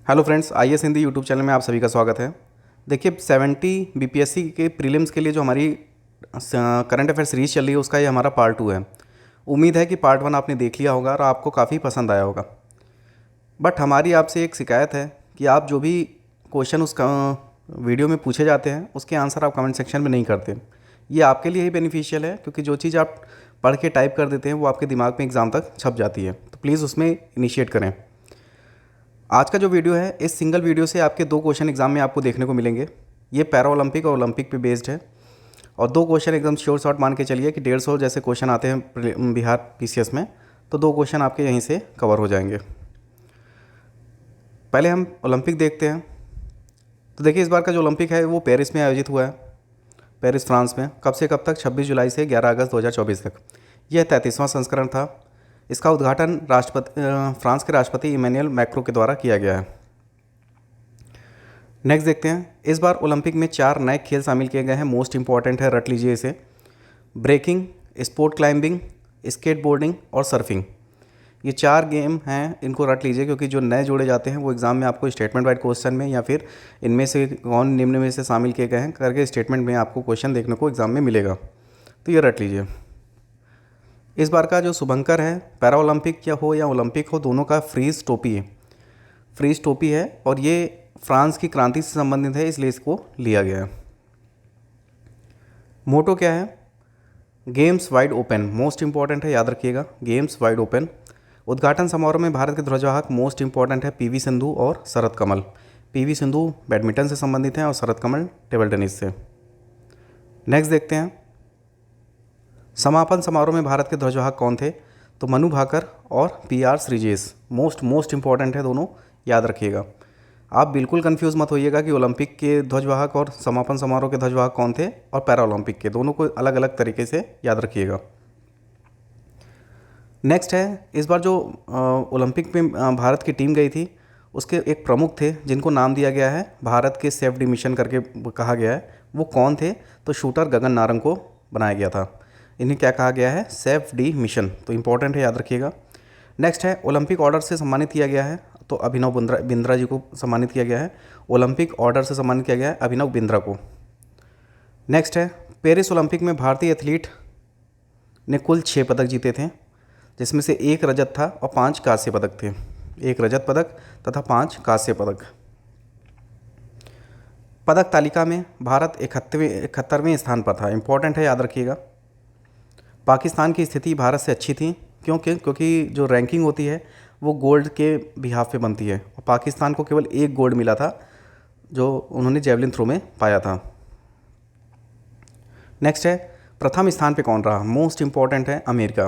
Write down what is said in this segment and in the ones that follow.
Hello friends, IAS Hindi YouTube channel में आप सभी का स्वागत है। देखिए 70 बीपीएससी के प्रीलिम्स के लिए जो हमारी करंट अफेयर सीरीज चल रही है उसका ये हमारा पार्ट 2 है। उम्मीद है कि पार्ट 1 आपने देख लिया होगा और आपको काफ़ी पसंद आया होगा। बट हमारी आपसे एक शिकायत है कि आप जो भी क्वेश्चन उस वीडियो में पूछे जाते हैं उसके आंसर आप कमेंट सेक्शन में नहीं करते। ये आपके लिए ही बेनिफिशियल है क्योंकि जो चीज़ आप पढ़ के टाइप कर देते हैं वो आपके दिमाग में एग्ज़ाम तक छप जाती है। तो प्लीज़ उसमें इनिशिएट करें। आज का जो वीडियो है इस सिंगल वीडियो से आपके 2 क्वेश्चन एग्जाम में आपको देखने को मिलेंगे। ये पैरा ओलंपिक और ओलंपिक पे बेस्ड है और 2 क्वेश्चन एकदम श्योर शॉर्ट मान के चलिए कि 150 जैसे क्वेश्चन आते हैं बिहार पीसीएस में, तो 2 क्वेश्चन आपके यहीं से कवर हो जाएंगे। पहले हम ओलंपिक देखते हैं। तो देखिए इस बार का जो ओलंपिक है वो पेरिस में आयोजित हुआ है, पेरिस फ्रांस में। कब से कब तक? 26 जुलाई से 11 अगस्त 2024 तक। यह 33वां संस्करण था। इसका उद्घाटन फ्रांस के राष्ट्रपति इमैनुअल मैक्रों के द्वारा किया गया है। नेक्स्ट देखते हैं। इस बार ओलंपिक में 4 नए खेल शामिल किए गए हैं। मोस्ट इंपॉर्टेंट है, रट लीजिए इसे। ब्रेकिंग, स्पोर्ट क्लाइंबिंग, स्केटबोर्डिंग और सर्फिंग। ये 4 गेम हैं, इनको रट लीजिए क्योंकि जो नए जोड़े जाते हैं वो एग्ज़ाम में आपको स्टेटमेंट वाइज क्वेश्चन में या फिर इनमें से कौन निम्न में से शामिल किए गए हैं करके स्टेटमेंट में आपको क्वेश्चन देखने को एग्ज़ाम में मिलेगा। तो ये रट लीजिए। इस बार का जो शुभंकर है, पैरा ओलंपिक या ओलंपिक हो, दोनों का फ्रीज टोपी है। फ्रीज टोपी है और ये फ्रांस की क्रांति से संबंधित है, इसलिए इसको लिया गया है। मोटो क्या है? Games wide open. Most important है, याद रखिएगा, गेम्स वाइड ओपन। उद्घाटन समारोह में भारत के ध्वजवाहक मोस्ट इंपॉर्टेंट है पीवी सिंधु और शरद कमल। पीवी सिंधु बैडमिंटन से संबंधित हैं और शरद कमल टेबल टेनिस से। नेक्स्ट देखते हैं। समापन समारोह में भारत के ध्वजवाहक कौन थे? तो मनु भाकर और पीआर श्रीजेश। मोस्ट इंपॉर्टेंट है दोनों, याद रखिएगा। आप बिल्कुल कंफ्यूज मत होइएगा कि ओलंपिक के ध्वजवाहक और समापन समारोह के ध्वजवाहक कौन थे और पैरा ओलंपिक के, दोनों को अलग अलग तरीके से याद रखिएगा। नेक्स्ट है, इस बार जो ओलंपिक में भारत की टीम गई थी उसके एक प्रमुख थे जिनको नाम दिया गया है भारत के सेफ डी मिशन करके कहा गया है। वो कौन थे? तो शूटर गगन नारंग को बनाया गया था। इन्हें क्या कहा गया है? Safe D mission. तो इंपॉर्टेंट है, याद रखिएगा। नेक्स्ट है, ओलंपिक ऑर्डर से सम्मानित किया गया है तो अभिनव बिंद्रा जी को सम्मानित किया गया है। ओलंपिक ऑर्डर से सम्मानित किया गया है अभिनव बिंद्रा को। नेक्स्ट है, पेरिस ओलंपिक में भारतीय एथलीट ने कुल 6 पदक जीते थे, जिसमें से 1 रजत था और 5 कांस्य पदक थे। 1 रजत पदक तथा 5 कांस्य पदक। पदक तालिका में भारत 71वें स्थान पर था। इंपॉर्टेंट है, याद रखिएगा। पाकिस्तान की स्थिति भारत से अच्छी थी, क्योंकि जो रैंकिंग होती है वो गोल्ड के बिहाफ पे बनती है और पाकिस्तान को केवल 1 गोल्ड मिला था जो उन्होंने जेवलिन थ्रो में पाया था। नेक्स्ट है, प्रथम स्थान पे कौन रहा? मोस्ट इंपॉर्टेंट है, अमेरिका।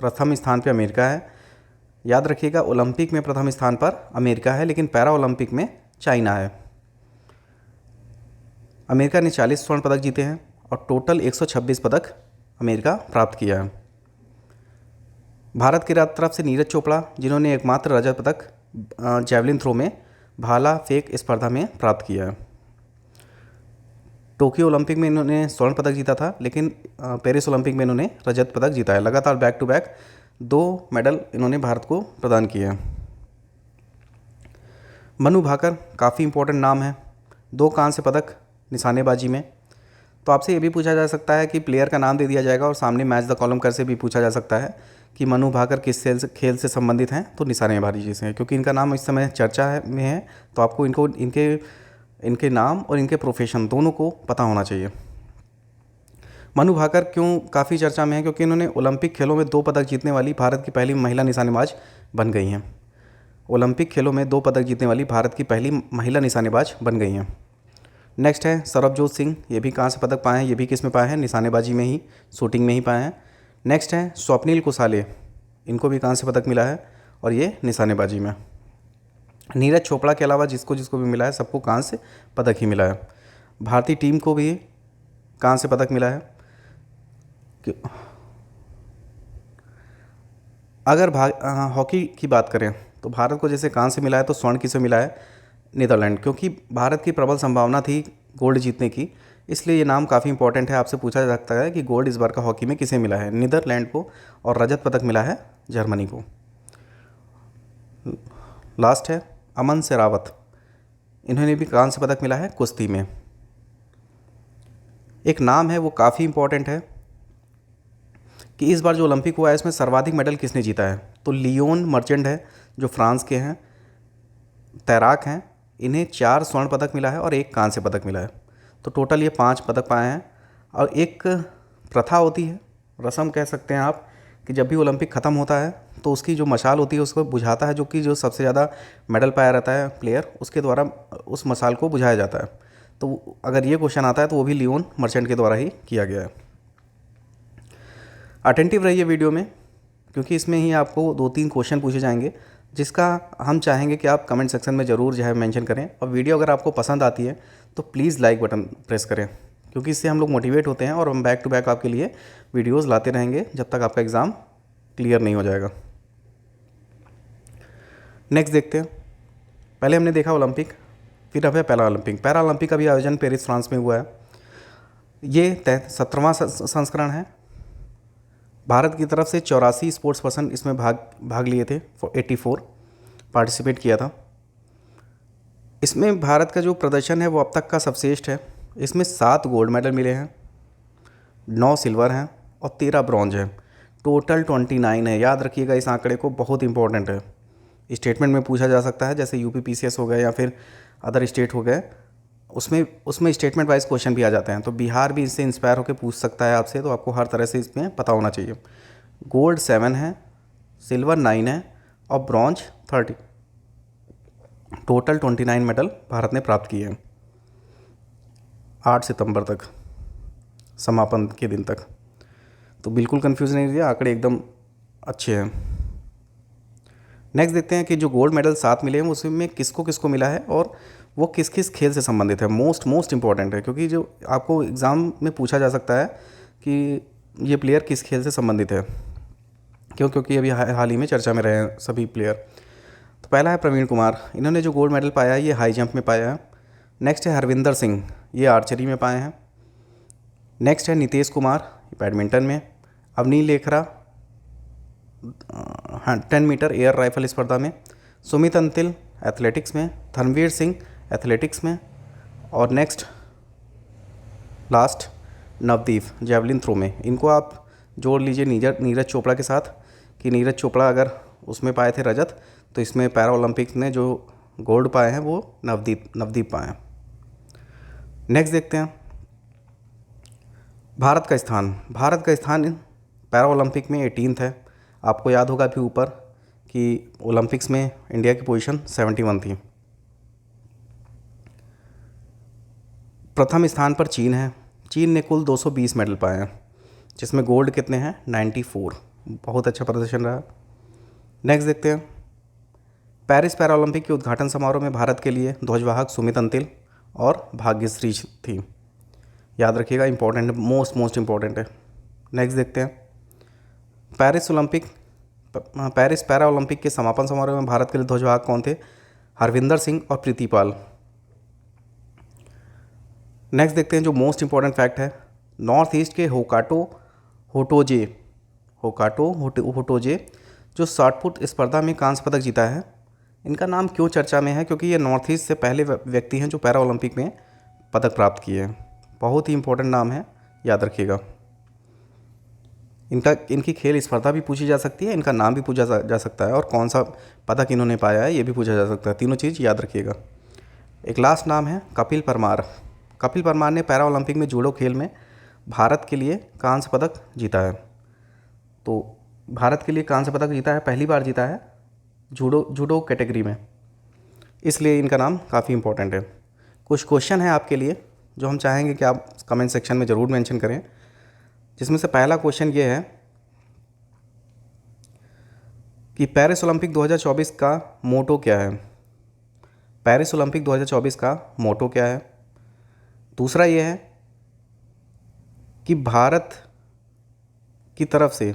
प्रथम स्थान पे अमेरिका है, याद रखिएगा। ओलंपिक में प्रथम स्थान पर अमेरिका है, लेकिन पैरा ओलंपिक में चाइना है। अमेरिका ने 40 स्वर्ण पदक जीते हैं और टोटल 126 पदक अमेरिका प्राप्त किया है। भारत की तरफ से नीरज चोपड़ा, जिन्होंने एकमात्र रजत पदक जेवलिन थ्रो में भाला फेंक स्पर्धा में प्राप्त किया है। टोक्यो ओलंपिक में इन्होंने स्वर्ण पदक जीता था, लेकिन पेरिस ओलंपिक में इन्होंने रजत पदक जीता है। लगातार बैक टू बैक 2 मेडल इन्होंने भारत को प्रदान किए हैं। मनु भाकर काफ़ी इंपॉर्टेंट नाम है। 2 कांस्य पदक निशानेबाजी में। तो आपसे ये भी पूछा जा सकता है कि प्लेयर का नाम दे दिया जाएगा और सामने मैच द कॉलम कर से भी पूछा जा सकता है कि मनु भाकर किस खेल से संबंधित हैं। तो निशानेबाजी से हैं, क्योंकि इनका नाम इस समय चर्चा में है, तो आपको इनके नाम और इनके प्रोफेशन दोनों को पता होना चाहिए। मनु भाकर क्यों काफ़ी चर्चा में है? क्योंकि इन्होंने ओलंपिक खेलों में 2 पदक जीतने वाली भारत की पहली महिला निशानेबाज बन गई हैं। ओलंपिक खेलों में 2 पदक जीतने वाली भारत की पहली महिला निशानेबाज बन गई हैं। नेक्स्ट है, सरबजोत सिंह। ये भी कांस्य पदक पाए हैं। ये भी किस में पाए हैं? निशानेबाजी में ही, शूटिंग में ही पाए हैं। नेक्स्ट है, स्वप्निल कुसाले। इनको भी कांस्य पदक मिला है और ये निशानेबाजी में। नीरज चोपड़ा के अलावा जिसको जिसको भी मिला है सबको कांस्य पदक ही मिला है। भारतीय टीम को भी कांस्य पदक मिला है। अगर हॉकी की बात करें तो भारत को जैसे कांस्य मिला है तो स्वर्ण किसे मिला है? नीदरलैंड। क्योंकि भारत की प्रबल संभावना थी गोल्ड जीतने की, इसलिए ये नाम काफ़ी इंपॉर्टेंट है। आपसे पूछा जा सकता है कि गोल्ड इस बार का हॉकी में किसे मिला है? नीदरलैंड को। और रजत पदक मिला है जर्मनी को। लास्ट है, अमन शेरावत। इन्होंने भी कांस्य पदक मिला है कुश्ती में। एक नाम है वो काफ़ी इम्पोर्टेंट है कि इस बार जो ओलंपिक हुआ है इसमें सर्वाधिक मेडल किसने जीता है, तो लियोन मर्चेंट है जो फ्रांस के हैं, तैराक हैं। इन्हें 4 स्वर्ण पदक मिला है और 1 कांस्य पदक मिला है, तो टोटल ये 5 पदक पाए हैं। और एक प्रथा होती है, रस्म कह सकते हैं आप, कि जब भी ओलंपिक ख़त्म होता है तो उसकी जो मशाल होती है उसको बुझाता है, जो सबसे ज़्यादा मेडल पाया रहता है प्लेयर, उसके द्वारा उस मशाल को बुझाया जाता है। तो अगर ये क्वेश्चन आता है तो वो भी लियोन मर्चेंट के द्वारा ही किया गया है। अटेंटिव रहिए वीडियो में, क्योंकि इसमें ही आपको 2-3 क्वेश्चन पूछे जाएंगे जिसका हम चाहेंगे कि आप कमेंट सेक्शन में ज़रूर जो है मेंशन करें। और वीडियो अगर आपको पसंद आती है तो प्लीज़ लाइक बटन प्रेस करें, क्योंकि इससे हम लोग मोटिवेट होते हैं और हम बैक टू बैक आपके लिए वीडियोस लाते रहेंगे जब तक आपका एग्ज़ाम क्लियर नहीं हो जाएगा। नेक्स्ट देखते हैं। पहले हमने देखा ओलंपिक, फिर अब है पैरा ओलंपिक। पैरा ओलंपिक का भी आयोजन पेरिस फ्रांस में हुआ है। ये 17वां संस्करण है। भारत की तरफ से 84 स्पोर्ट्स पर्सन इसमें भाग लिए थे, 84 पार्टिसिपेट किया था। इसमें भारत का जो प्रदर्शन है वो अब तक का सबश्रेष्ठ है। इसमें 7 गोल्ड मेडल मिले हैं, 9 सिल्वर हैं और 13 ब्रॉन्ज है। टोटल 29 है। याद रखिएगा इस आंकड़े को, बहुत इंपॉर्टेंट है। स्टेटमेंट में पूछा जा सकता है, जैसे यूपी पीसीएस हो गए या फिर अदर स्टेट हो गए, उसमें स्टेटमेंट वाइज क्वेश्चन भी आ जाते हैं। तो बिहार भी इससे इंस्पायर होकर पूछ सकता है आपसे, तो आपको हर तरह से इसमें पता होना चाहिए। गोल्ड 7 है, सिल्वर 9 है और ब्रॉन्ज 30। टोटल 29 मेडल भारत ने प्राप्त किए हैं 8 सितंबर तक, समापन के दिन तक। तो बिल्कुल कंफ्यूज नहीं रहिए, आंकड़े एकदम अच्छे हैं। नेक्स्ट देखते हैं कि जो गोल्ड मेडल 7 मिले हैं उसमें किसको किसको मिला है और वो किस किस खेल से संबंधित है। मोस्ट इंपॉर्टेंट है, क्योंकि जो आपको एग्ज़ाम में पूछा जा सकता है कि ये प्लेयर किस खेल से संबंधित है, क्योंकि अभी हाल ही में चर्चा में रहे हैं सभी प्लेयर। तो पहला है प्रवीण कुमार, इन्होंने जो गोल्ड मेडल पाया है ये हाई जंप में पाया है। नेक्स्ट है हरविंदर सिंह, ये आर्चरी में पाए हैं। नेक्स्ट है नितेश कुमार, बैडमिंटन में। Avani Lekhara 10 metre air rifle स्पर्धा में। सुमित अंतिल एथलेटिक्स में। धर्मवीर सिंह एथलेटिक्स में। और next last Navdeep javelin throw में। इनको आप जोड़ लीजिए नीरज चोपड़ा के साथ, कि नीरज चोपड़ा अगर उसमें पाए थे रजत, तो इसमें पैरा ओलंपिक्स में जो गोल्ड पाए हैं वो नवदीप पाए हैं। नेक्स्ट देखते हैं भारत का स्थान पैरा ओलंपिक में 18th है। आपको याद होगा अभी ऊपर कि ओलंपिक्स में इंडिया की पोजीशन 71 थी। प्रथम स्थान पर चीन है। चीन ने कुल 220 मेडल पाए हैं, जिसमें गोल्ड कितने हैं 94। बहुत अच्छा प्रदर्शन रहा। नेक्स्ट देखते हैं पेरिस पैरा ओलंपिक के उद्घाटन समारोह में भारत के लिए ध्वजवाहक सुमित अंतिल और भाग्यश्री थी। याद रखिएगा, इंपॉर्टेंट है, मोस्ट इंपॉर्टेंट है। नेक्स्ट देखते हैं पेरिस पैरा ओलंपिक के समापन समारोह में भारत के लिए ध्वजवाहक कौन थे, हरविंदर सिंह और प्रीतिपाल। नेक्स्ट देखते हैं जो मोस्ट इंपॉर्टेंट फैक्ट है, नॉर्थ ईस्ट के होटोजे जो 60 फुट स्पर्धा में कांस्य पदक जीता है, इनका नाम क्यों चर्चा में है, क्योंकि ये नॉर्थ ईस्ट से पहले व्यक्ति हैं जो पैरा ओलंपिक में पदक प्राप्त किए हैं। बहुत ही इंपॉर्टेंट नाम है, याद रखिएगा। इनकी खेल स्पर्धा भी पूछी जा सकती है, इनका नाम भी पूछा जा सकता है, और कौन सा पदक इन्होंने पाया है ये भी पूछा जा सकता है। तीनों चीज़ याद रखिएगा। एक लास्ट नाम है कपिल परमार। कपिल परमार ने पैरा ओलंपिक में जूडो खेल में भारत के लिए कांस्य पदक जीता है। तो भारत के लिए कांस्य पदक जीता है, पहली बार जीता है जूडो कैटेगरी में, इसलिए इनका नाम काफ़ी इंपॉर्टेंट है। कुछ क्वेश्चन है आपके लिए जो हम चाहेंगे कि आप कमेंट सेक्शन में ज़रूर मेंशन करें, जिसमें से पहला क्वेश्चन ये है कि पेरिस ओलंपिक 2024 का मोटो क्या है। पेरिस ओलंपिक 2024 का मोटो क्या है। दूसरा ये है कि भारत की तरफ से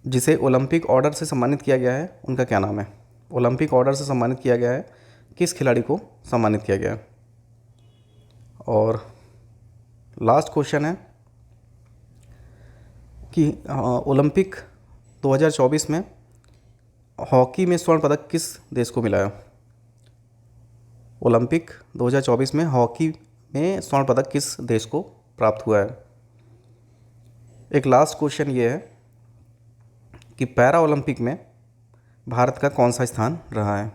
जिसे ओलंपिक ऑर्डर से सम्मानित किया गया है उनका क्या नाम है। ओलंपिक ऑर्डर से सम्मानित किया गया है, किस खिलाड़ी को सम्मानित किया गया है। और लास्ट क्वेश्चन है कि ओलंपिक 2024 में हॉकी में स्वर्ण पदक किस देश को मिला है। ओलंपिक 2024 में हॉकी में स्वर्ण पदक किस देश को प्राप्त हुआ है। एक लास्ट क्वेश्चन ये है कि पैरा ओलंपिक में भारत का कौन सा स्थान रहा है।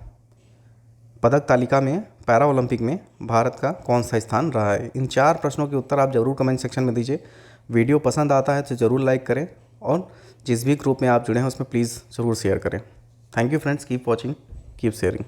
पदक तालिका में पैरा ओलंपिक में भारत का कौन सा स्थान रहा है। इन 4 प्रश्नों के उत्तर आप ज़रूर कमेंट सेक्शन में दीजिए। वीडियो पसंद आता है तो ज़रूर लाइक करें और जिस भी ग्रुप में आप जुड़े हैं उसमें प्लीज़ ज़रूर शेयर करें। Thank you friends, keep watching, keep sharing.